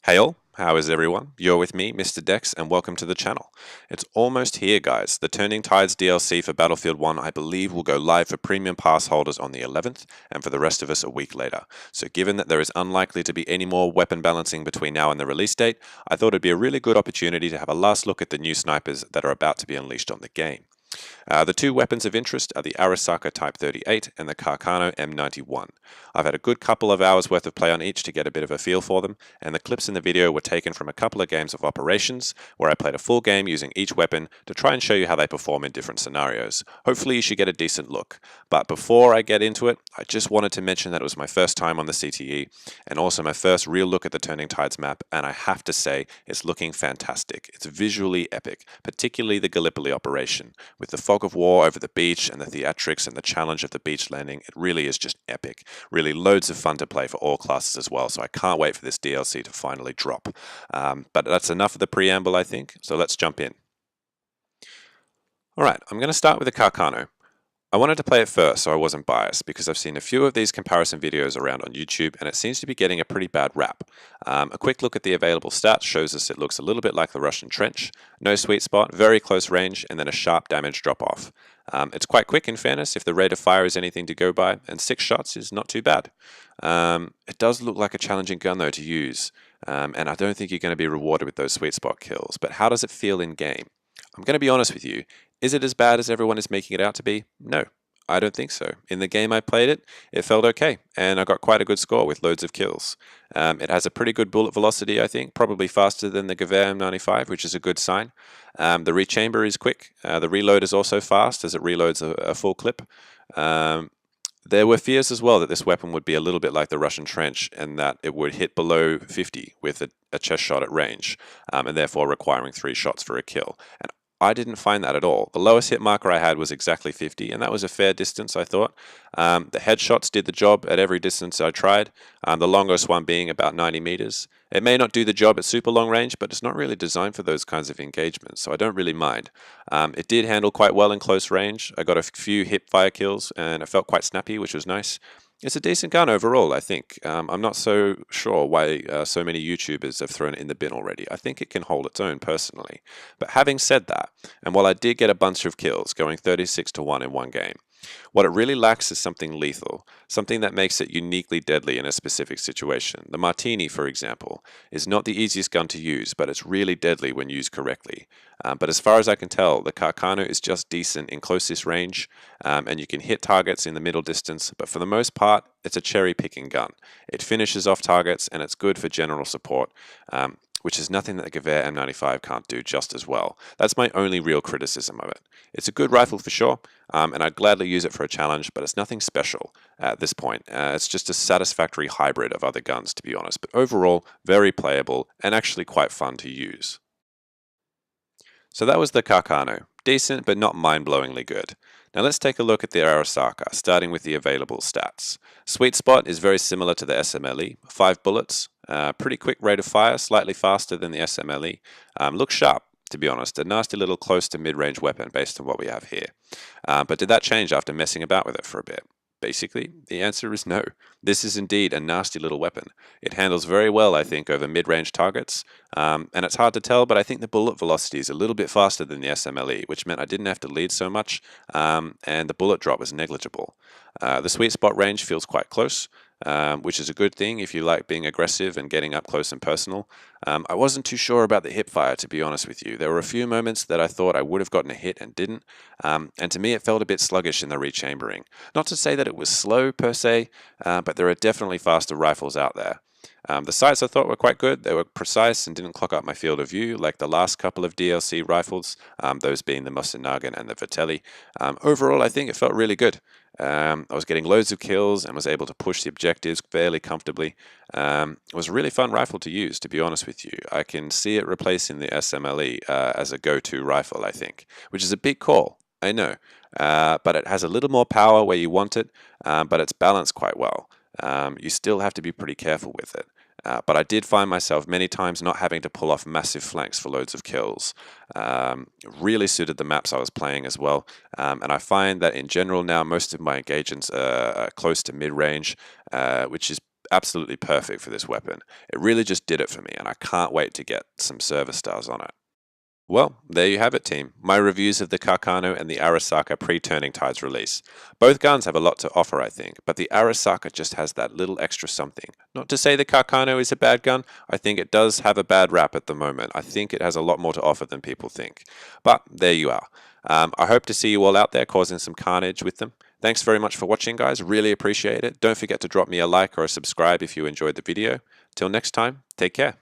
Hey all, how is everyone? You're with me, Mr. Dex, and welcome to the channel. It's almost here, guys. The Turning Tides DLC for Battlefield 1, I believe, will go live for Premium Pass holders on the 11th, and for the rest of us a week later. So given that there is unlikely to be any more weapon balancing between now and the release date, I thought it'd be a really good opportunity to have a last look at the new snipers that are about to be unleashed on the game. The two weapons of interest are the Arisaka Type 38 and the Carcano M91. I've had a good couple of hours worth of play on each to get a bit of a feel for them, and the clips in the video were taken from a couple of games of operations, where I played a full game using each weapon to try and show you how they perform in different scenarios. Hopefully you should get a decent look. But before I get into it, I just wanted to mention that it was my first time on the CTE, and also my first real look at the Turning Tides map, and I have to say, it's looking fantastic. It's visually epic, particularly the Gallipoli operation. With the fog of war over the beach and the theatrics and the challenge of the beach landing, it really is just epic. Really loads of fun to play for all classes as well, so I can't wait for this DLC to finally drop. But that's enough of the preamble, I think, so let's jump in. Alright, I'm going to start with the Carcano. I wanted to play it first so I wasn't biased, because I've seen a few of these comparison videos around on YouTube and it seems to be getting a pretty bad rap. A quick look at the available stats shows us it looks a little bit like the Russian trench. No sweet spot, very close range, and then a sharp damage drop off. It's quite quick in fairness if the rate of fire is anything to go by, and 6 shots is not too bad. It does look like a challenging gun though to use, and I don't think you're going to be rewarded with those sweet spot kills, but how does it feel in game? I'm going to be honest with you. Is it as bad as everyone is making it out to be? No, I don't think so. In the game I played it, it felt okay, and I got quite a good score with loads of kills. It has a pretty good bullet velocity, I think, probably faster than the Gewehr M95, which is a good sign. The rechamber is quick. The reload is also fast, as it reloads a full clip. There were fears as well that this weapon would be a little bit like the Russian trench, and that it would hit below 50 with a chest shot at range, and therefore requiring 3 shots for a kill. And I didn't find that at all. The lowest hit marker I had was exactly 50, and that was a fair distance, I thought. The headshots did the job at every distance I tried, the longest one being about 90 meters. It may not do the job at super long range, but it's not really designed for those kinds of engagements, so I don't really mind. It did handle quite well in close range. I got a few hip fire kills, and it felt quite snappy, which was nice. It's a decent gun overall, I think. I'm not so sure why so many YouTubers have thrown it in the bin already. I think it can hold its own personally. But having said that, and while I did get a bunch of kills, going 36-1 in one game, what it really lacks is something lethal, something that makes it uniquely deadly in a specific situation. The Martini, for example, is not the easiest gun to use, but it's really deadly when used correctly. But as far as I can tell, the Carcano is just decent in closest range, and you can hit targets in the middle distance, but for the most part, it's a cherry-picking gun. It finishes off targets, and it's good for general support, which is nothing that the Gewehr M95 can't do just as well. That's my only real criticism of it. It's a good rifle for sure, and I'd gladly use it for a challenge, but it's nothing special at this point. It's just a satisfactory hybrid of other guns, to be honest, but overall, very playable and actually quite fun to use. So that was the Carcano. Decent, but not mind-blowingly good. Now let's take a look at the Arisaka, starting with the available stats. Sweet spot is very similar to the SMLE, 5 bullets, pretty quick rate of fire, slightly faster than the SMLE. Looks sharp, to be honest, a nasty little close to mid-range weapon based on what we have here. But did that change after messing about with it for a bit? Basically, the answer is no. This is indeed a nasty little weapon. It handles very well, I think, over mid-range targets, and it's hard to tell, but I think the bullet velocity is a little bit faster than the SMLE, which meant I didn't have to lead so much, and the bullet drop was negligible. The sweet spot range feels quite close, which is a good thing if you like being aggressive and getting up close and personal. I wasn't too sure about the hip fire, to be honest with you. There were a few moments that I thought I would have gotten a hit and didn't, and to me it felt a bit sluggish in the rechambering. Not to say that it was slow per se, but there are definitely faster rifles out there. The sights I thought were quite good. They were precise and didn't clog up my field of view like the last couple of DLC rifles, those being the Mosin-Nagant and the Vitelli. Overall, I think it felt really good. I was getting loads of kills and was able to push the objectives fairly comfortably. It was a really fun rifle to use, to be honest with you. I can see it replacing the SMLE as a go-to rifle, I think, which is a big call, I know. But it has a little more power where you want it, but it's balanced quite well. You still have to be pretty careful with it. But I did find myself many times not having to pull off massive flanks for loads of kills. Really suited the maps I was playing as well. And I find that in general now most of my engagements are close to mid-range, which is absolutely perfect for this weapon. It really just did it for me, and I can't wait to get some server stars on it. Well, there you have it, team. My reviews of the Carcano and the Arisaka pre-Turning Tides release. Both guns have a lot to offer, I think, but the Arisaka just has that little extra something. Not to say the Carcano is a bad gun, I think it does have a bad rap at the moment. I think it has a lot more to offer than people think. But there you are. I hope to see you all out there causing some carnage with them. Thanks very much for watching, guys. Really appreciate it. Don't forget to drop me a like or a subscribe if you enjoyed the video. Till next time, take care.